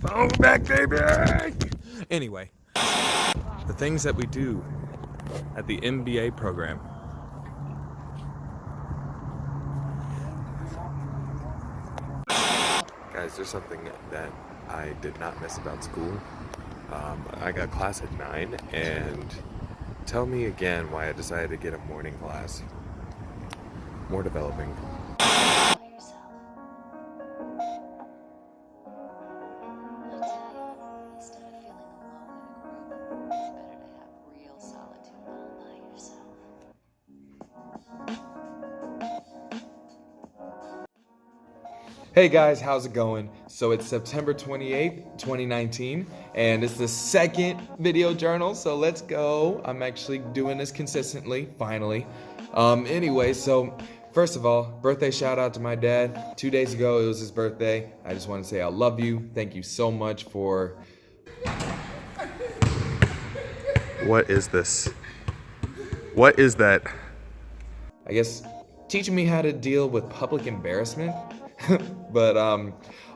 Oh, back, baby! Anyway, the things that we do at the MBA program. Guys, there's something that I did not miss about school. I got class at 9, and tell me again why I decided to get a morning class. More developing. Hey guys, how's it going? So it's September 28th, 2019, and it's the second video journal, so let's go. I'm actually doing this consistently, finally. Anyway, so first of all, birthday shout out to my dad. 2 days ago, it was his birthday. I just want to say I love you. Thank you so much for... What is this? What is that? I guess teaching me how to deal with public embarrassment. But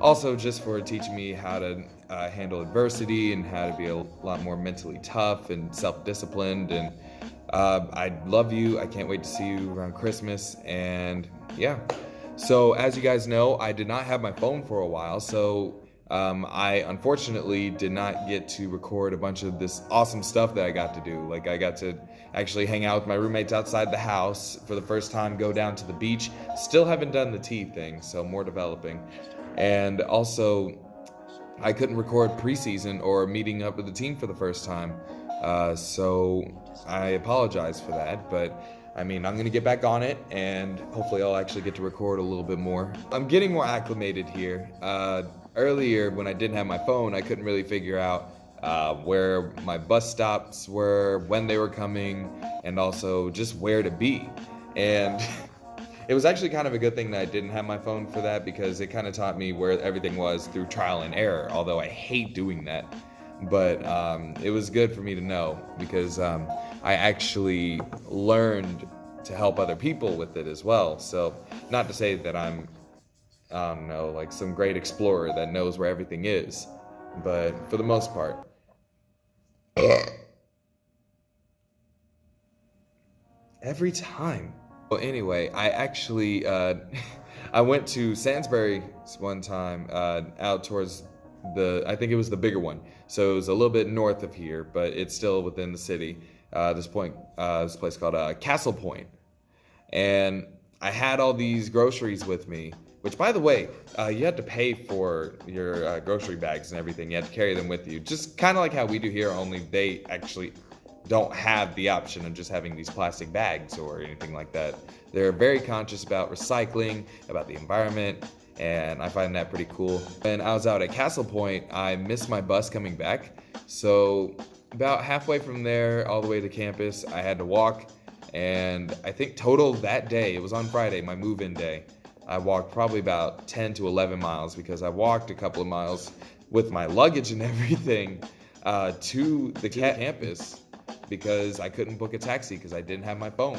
also just for teaching me how to handle adversity and how to be a lot more mentally tough and self-disciplined. And I love you. I can't wait to see you around Christmas. And yeah, so as you guys know, I did not have my phone for a while, so I unfortunately did not get to record a bunch of this awesome stuff that I got to do. Like I got to actually hang out with my roommates outside the house for the first time, go down to the beach. Still haven't done the tea thing, so more developing. And also, I couldn't record preseason or meeting up with the team for the first time. So I apologize for that, but I mean, I'm gonna get back on it, and hopefully I'll actually get to record a little bit more. I'm getting more acclimated here. Earlier, when I didn't have my phone, I couldn't really figure out where my bus stops were, when they were coming, and also just where to be. And it was actually kind of a good thing that I didn't have my phone for that, because it kind of taught me where everything was through trial and error, although I hate doing that. But it was good for me to know, because I actually learned to help other people with it as well. So not to say that I'm, I don't know, like some great explorer that knows where everything is, but for the most part. Every time. Well, anyway, I actually, I went to Sainsbury one time, out towards I think it was the bigger one. So it was a little bit north of here, but it's still within the city. This place called Castle Point. And I had all these groceries with me, which, by the way, you had to pay for your grocery bags and everything. You had to carry them with you. Just kind of like how we do here, only they actually don't have the option of just having these plastic bags or anything like that. They're very conscious about recycling, about the environment, and I find that pretty cool. When I was out at Castle Point, I missed my bus coming back. So about halfway from there all the way to campus, I had to walk. And I think total that day, it was on Friday, my move-in day, I walked probably about 10 to 11 miles, because I walked a couple of miles with my luggage and everything to the campus, because I couldn't book a taxi because I didn't have my phone.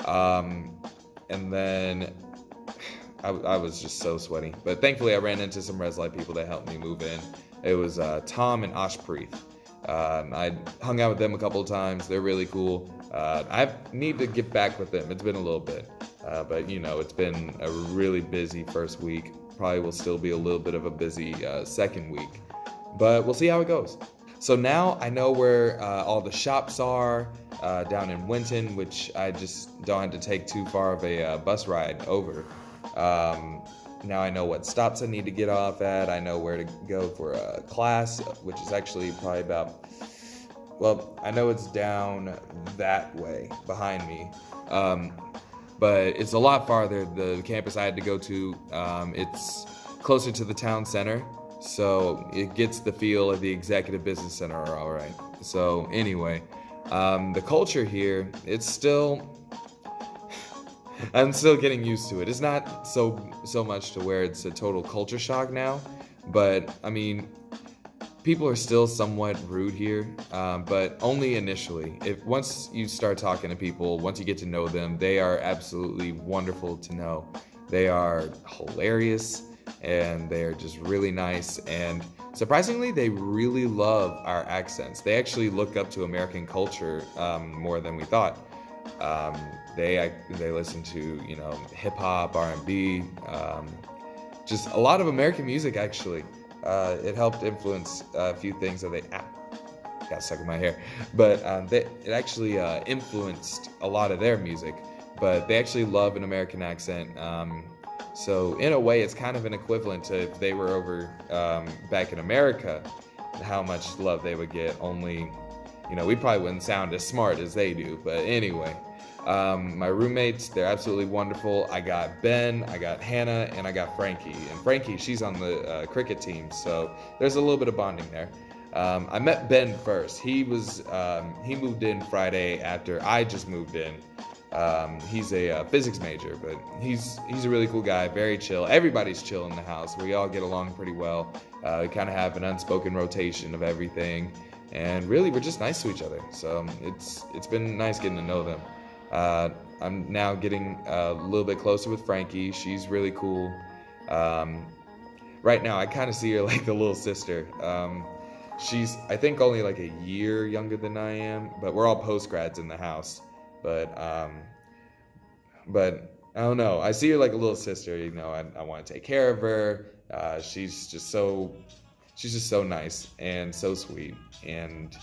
And then I was just so sweaty. But thankfully I ran into some Res Light people that helped me move in. It was Tom and Ashpreet. I hung out with them a couple of times. They're really cool. I need to get back with them. It's been a little bit. But you know, it's been a really busy first week. Probably will still be a little bit of a busy second week. But we'll see how it goes. So now I know where all the shops are down in Winton, which I just don't have to take too far of a bus ride over. Now I know what stops I need to get off at. I know where to go for a class, which is actually probably about, well, I know it's down that way behind me. But it's a lot farther. The campus I had to go to, it's closer to the town center, so it gets the feel of the executive business center all right. So anyway, the culture here, it's still, I'm still getting used to it. It's not so much to where it's a total culture shock now, but I mean, people are still somewhat rude here, but only initially. Once you start talking to people, once you get to know them, they are absolutely wonderful to know. They are hilarious. and they're just really nice. And surprisingly, they really love our accents. They actually look up to American culture more than we thought. They listen to hip hop, R&B, just a lot of American music actually. It helped influence a few things that they got stuck in my hair, but it actually influenced a lot of their music. But they actually love an American accent. So in a way, it's kind of an equivalent to if they were over back in America, how much love they would get. Only, we probably wouldn't sound as smart as they do. But anyway, my roommates, they're absolutely wonderful. I got Ben, I got Hannah, and I got Frankie. And Frankie, she's on the cricket team, so there's a little bit of bonding there. I met Ben first. He moved in Friday after I just moved in. He's a physics major, but he's a really cool guy, very chill. Everybody's chill in the house. We all get along pretty well. We kind of have an unspoken rotation of everything, and really we're just nice to each other. So it's been nice getting to know them. I'm now getting a little bit closer with Frankie. She's really cool. Right now I kind of see her like the little sister. She's, I think, only like a year younger than I am, but we're all post-grads in the house. But I don't know. I see her like a little sister. I want to take care of her. She's just so nice and so sweet. And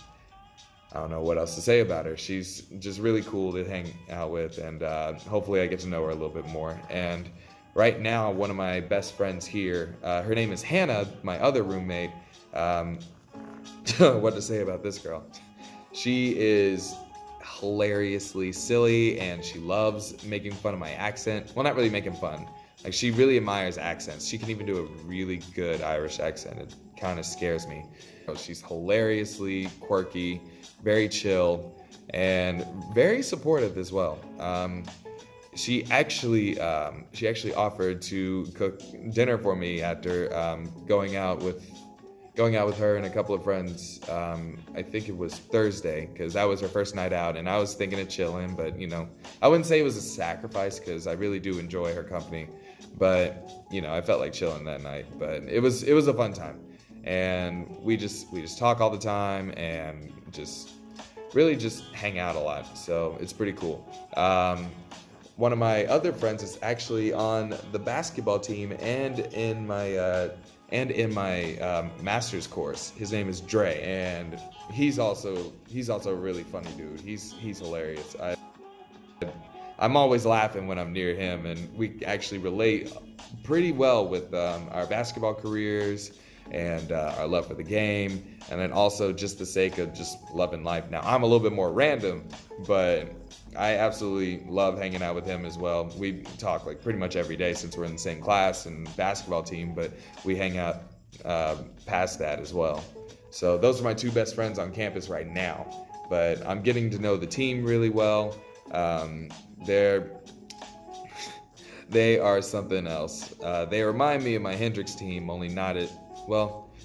I don't know what else to say about her. She's just really cool to hang out with, and hopefully I get to know her a little bit more. And right now, one of my best friends here, her name is Hannah, my other roommate. What to say about this girl? She is hilariously silly, and she loves making fun of my accent. Well, not really making fun. Like, she really admires accents. She can even do a really good Irish accent. It kind of scares me. She's hilariously quirky, very chill, and very supportive as well. She actually offered to cook dinner for me after going out with her and a couple of friends. I think it was Thursday, because that was her first night out, and I was thinking of chilling, but I wouldn't say it was a sacrifice, because I really do enjoy her company. But I felt like chilling that night. But it was a fun time, and we just talk all the time and just really just hang out a lot. So it's pretty cool. One of my other friends is actually on the basketball team and in my master's course. His name is Dre, and he's also a really funny dude. He's hilarious. I'm always laughing when I'm near him, and we actually relate pretty well with our basketball careers and our love for the game, and then also just the sake of just loving life. Now, I'm a little bit more random, but I absolutely love hanging out with him as well. We talk like pretty much every day since we're in the same class and basketball team, but we hang out past that as well. So those are my two best friends on campus right now, but I'm getting to know the team really well. They are something else. They remind me of my Hendrix team, only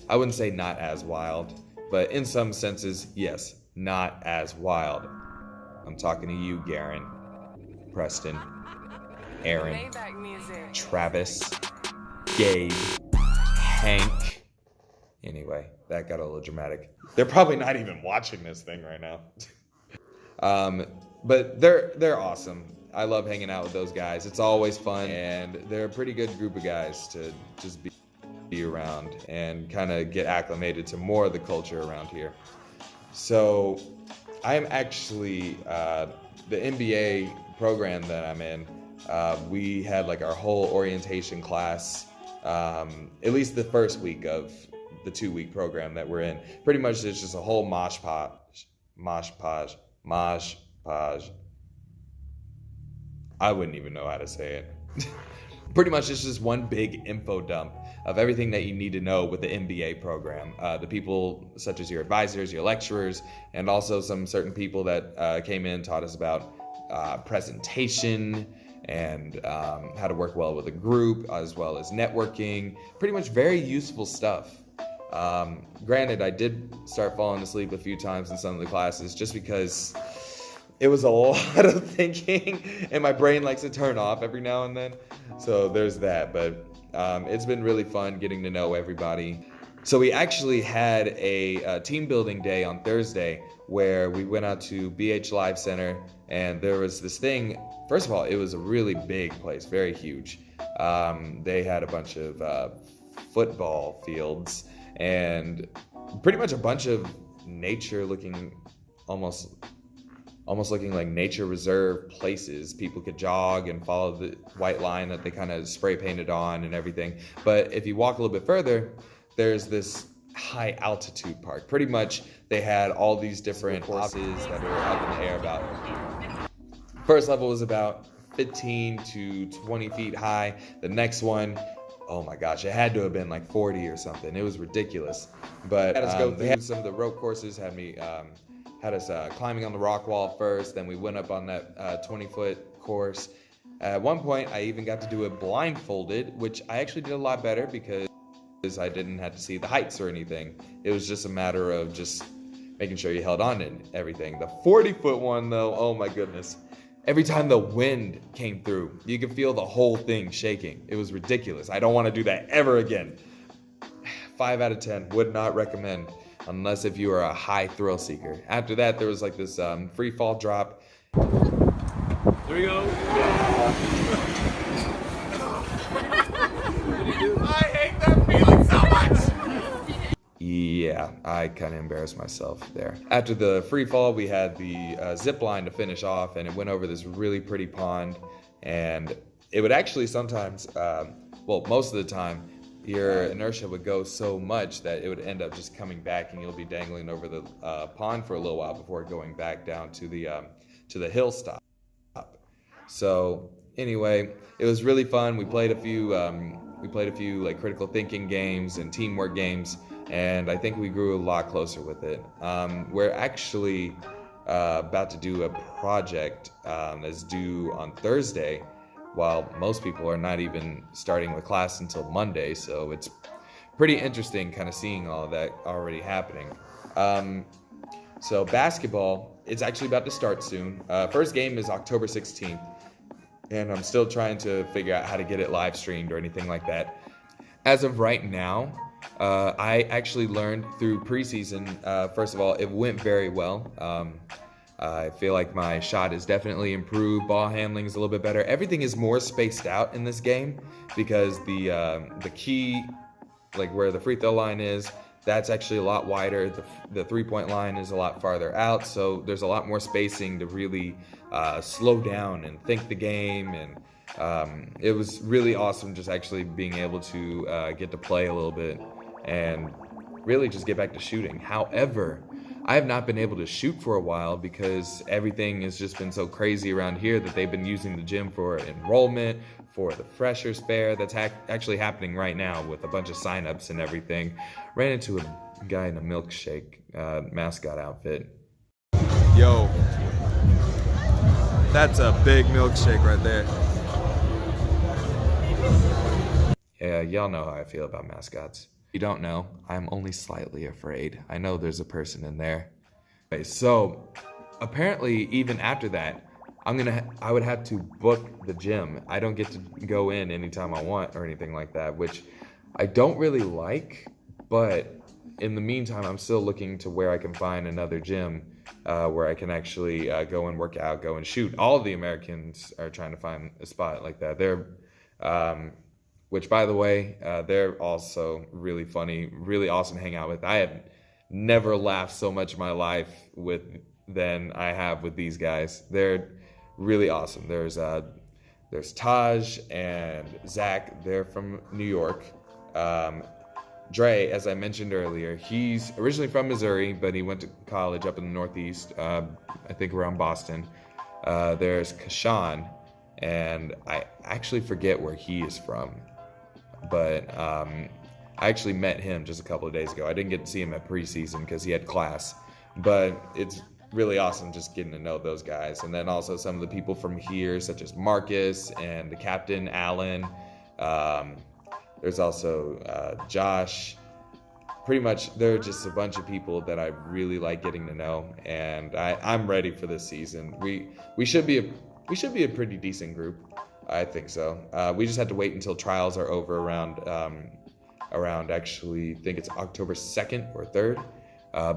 I wouldn't say not as wild, but in some senses, yes, not as wild. I'm talking to you, Garen, Preston, Aaron, Travis, Gabe, Hank. Anyway, that got a little dramatic. They're probably not even watching this thing right now. But they're awesome. I love hanging out with those guys. It's always fun, and they're a pretty good group of guys to just be around and kind of get acclimated to more of the culture around here. So I'm actually, the MBA program that I'm in, we had like our whole orientation class, at least the first week of the 2-week program that we're in. Pretty much it's just a whole mosh podge. I wouldn't even know how to say it. Pretty much it's just one big info dump of everything that you need to know with the MBA program. The people such as your advisors, your lecturers, and also some certain people that came in, taught us about presentation and how to work well with a group, as well as networking. Pretty much very useful stuff. Granted, I did start falling asleep a few times in some of the classes just because it was a lot of thinking and my brain likes to turn off every now and then. So there's that, but It's been really fun getting to know everybody. So we actually had a team building day on Thursday where we went out to BH Live Center, and there was this thing. First of all, it was a really big place, very huge. They had a bunch of football fields and pretty much a bunch of nature looking, almost looking like nature reserve places. People could jog and follow the white line that they kind of spray painted on and everything. But if you walk a little bit further, there's this high altitude park. Pretty much they had all these different courses that were up in the air. About first level was about 15 to 20 feet high. The next one, oh my gosh, it had to have been like 40 or something. It was ridiculous. But had us go through some of the rope courses, had us climbing on the rock wall first, then we went up on that 20-foot course. At one point, I even got to do it blindfolded, which I actually did a lot better because I didn't have to see the heights or anything. It was just a matter of just making sure you held on and everything. The 40-foot one though, oh my goodness. Every time the wind came through, you could feel the whole thing shaking. It was ridiculous. I don't want to do that ever again. 5 out of 10, would not recommend unless if you are a high thrill seeker. After that, there was like this free fall drop. There we go. I hate that feeling so much. Yeah, I kind of embarrassed myself there. After the free fall, we had the zip line to finish off, and it went over this really pretty pond. And it would actually sometimes, well, most of the time, your inertia would go so much that it would end up just coming back, and you'll be dangling over the pond for a little while before going back down to the hill stop. So anyway, it was really fun. We played a few like critical thinking games and teamwork games, and I think we grew a lot closer with it. We're actually about to do a project that's due on Thursday, while most people are not even starting the class until Monday. So it's pretty interesting kind of seeing all of that already happening. So basketball, it's actually about to start soon. First game is October 16th. And I'm still trying to figure out how to get it live streamed or anything like that. As of right now, I actually learned through preseason, first of all, it went very well. I feel like my shot is definitely improved. Ball handling is a little bit better. Everything is more spaced out in this game because the key, like where the free throw line is, that's actually a lot wider. The three-point line is a lot farther out, so there's a lot more spacing to really slow down and think the game. And it was really awesome just actually being able to get to play a little bit and really just get back to shooting. However, I have not been able to shoot for a while because everything has just been so crazy around here that they've been using the gym for enrollment, for the Freshers Fair that's actually happening right now with a bunch of signups and everything. Ran into a guy in a milkshake mascot outfit. Yo, that's a big milkshake right there. Yeah, y'all know how I feel about mascots. If you don't know, I'm only slightly afraid. I know there's a person in there. Okay, so apparently even after that, I would have to book the gym. I don't get to go in anytime I want or anything like that, which I don't really like, but in the meantime, I'm still looking to where I can find another gym where I can actually go and work out, go and shoot. All of the Americans are trying to find a spot like that. Which by the way, they're also really funny, really awesome to hang out with. I have never laughed so much in my life than I have with these guys. They're really awesome. There's Taj and Zach. They're from New York. Dre, as I mentioned earlier, he's originally from Missouri, but he went to college up in the Northeast, I think around Boston. There's Kashan, and I actually forget where he is from, but I actually met him just a couple of days ago. I didn't get to see him at preseason because he had class, but it's really awesome just getting to know those guys. And then also some of the people from here, such as Marcus and the captain, Alan. There's also Josh. Pretty much, there are just a bunch of people that I really like getting to know, and I'm ready for this season. We should be a pretty decent group. I think so. We just had to wait until trials are over around actually, I think it's October 2nd or 3rd,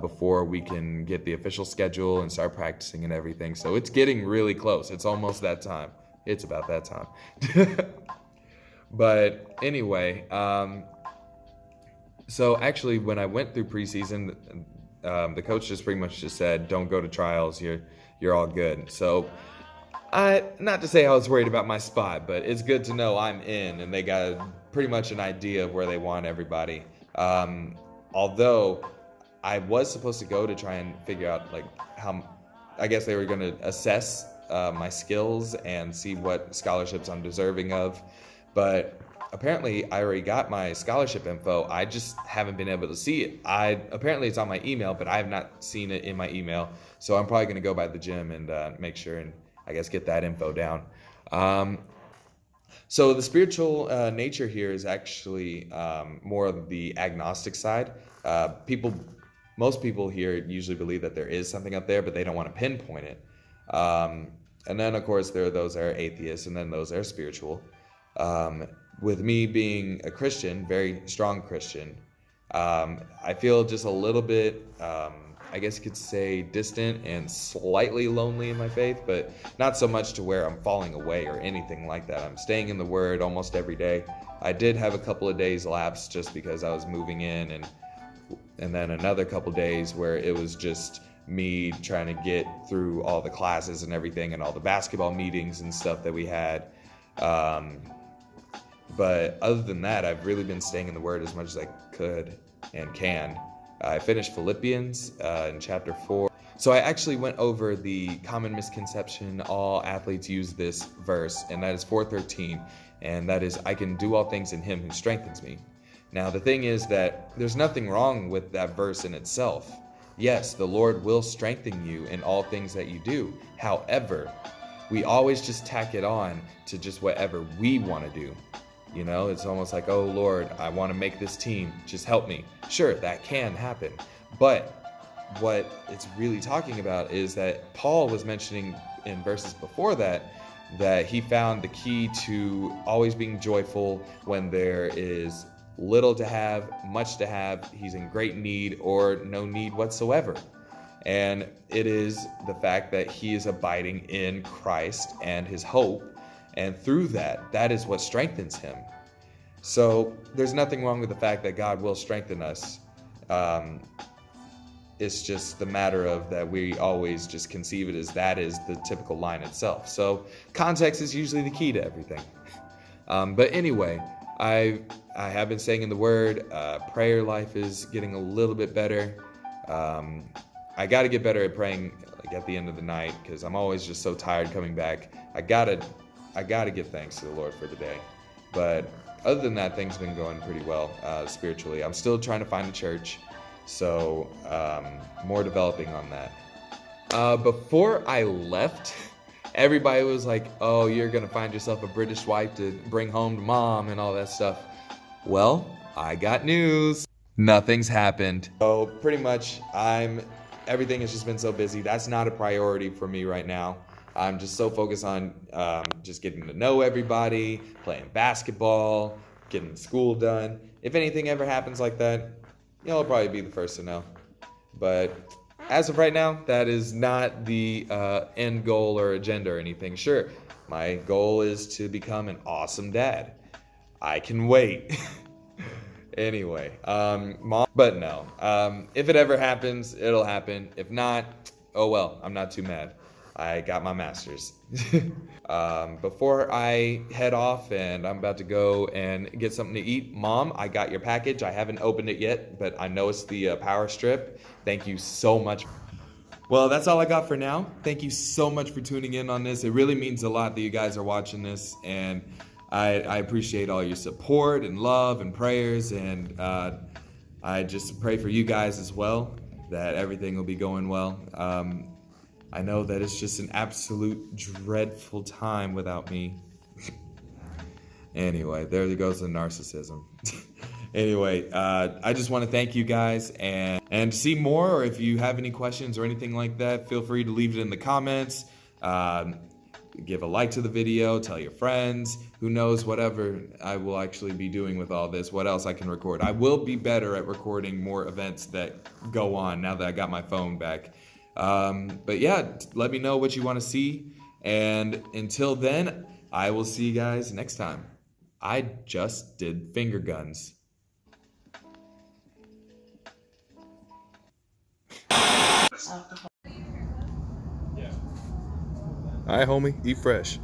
before we can get the official schedule and start practicing and everything. So it's getting really close. It's almost that time. It's about that time. But anyway, so actually when I went through preseason, the coach just pretty much just said, don't go to trials, you're all good. So not to say I was worried about my spot, but it's good to know I'm in and they got pretty much an idea of where they want everybody. Although I was supposed to go to try and figure out like how, I guess they were going to assess my skills and see what scholarships I'm deserving of. But apparently I already got my scholarship info. I just haven't been able to see it. Apparently it's on my email, but I have not seen it in my email. So I'm probably going to go by the gym and make sure and I guess get that info down. So the spiritual nature here is actually more of the agnostic side. Most people here usually believe that there is something up there, but they don't want to pinpoint it. And then, of course, there are those that are atheists, and then those that are spiritual. With me being a Christian, very strong Christian, I feel just a little bit, I guess you could say, distant and slightly lonely in my faith, but not so much to where I'm falling away or anything like that. I'm staying in the Word almost every day. I did have a couple of days lapse just because I was moving in, and then another couple days where it was just me trying to get through all the classes and everything and all the basketball meetings and stuff that we had. But other than that, I've really been staying in the Word as much as I could and can. I finished Philippians in chapter 4. So I actually went over the common misconception all athletes use this verse, and that is 4:13, and that is, I can do all things in Him who strengthens me. Now the thing is that there's nothing wrong with that verse in itself. Yes, the Lord will strengthen you in all things that you do. However, we always just tack it on to just whatever we want to do. You know, it's almost like, oh Lord, I want to make this team, just help me. Sure, that can happen. But what it's really talking about is that Paul was mentioning in verses before that he found the key to always being joyful when there is little to have, much to have, he's in great need or no need whatsoever. And it is the fact that he is abiding in Christ and his hope. And through that is what strengthens him. So there's nothing wrong with the fact that God will strengthen us. It's just the matter of that we always just conceive it as that is the typical line itself. So context is usually the key to everything. But anyway, I have been staying in the Word. Prayer life is getting a little bit better. I got to get better at praying like at the end of the night because I'm always just so tired coming back. I gotta give thanks to the Lord for the day. But other than that, things have been going pretty well spiritually. I'm still trying to find a church, so more developing on that. Before I left, everybody was like, oh, you're going to find yourself a British wife to bring home to mom and all that stuff. Well, I got news. Nothing's happened. So pretty much everything has just been so busy. That's not a priority for me right now. I'm just so focused on just getting to know everybody, playing basketball, getting school done. If anything ever happens like that, I'll probably be the first to know. But as of right now, that is not the end goal or agenda or anything. Sure, my goal is to become an awesome dad. I can wait. Anyway, but no. If it ever happens, it'll happen. If not, oh well, I'm not too mad. I got my master's. Before I head off and I'm about to go and get something to eat, Mom, I got your package. I haven't opened it yet, but I know it's the power strip. Thank you so much. Well, that's all I got for now. Thank you so much for tuning in on this. It really means a lot that you guys are watching this, and I appreciate all your support and love and prayers, and I just pray for you guys as well, that everything will be going well. I know that it's just an absolute dreadful time without me. Anyway, there goes the narcissism. Anyway, I just want to thank you guys, and to see more, or if you have any questions or anything like that, feel free to leave it in the comments. give a like to the video, tell your friends, who knows, whatever I will actually be doing with all this, what else I can record. I will be better at recording more events that go on now that I got my phone back. But yeah, let me know what you want to see. And until then, I will see you guys next time. I just did finger guns. Alright, homie, eat fresh.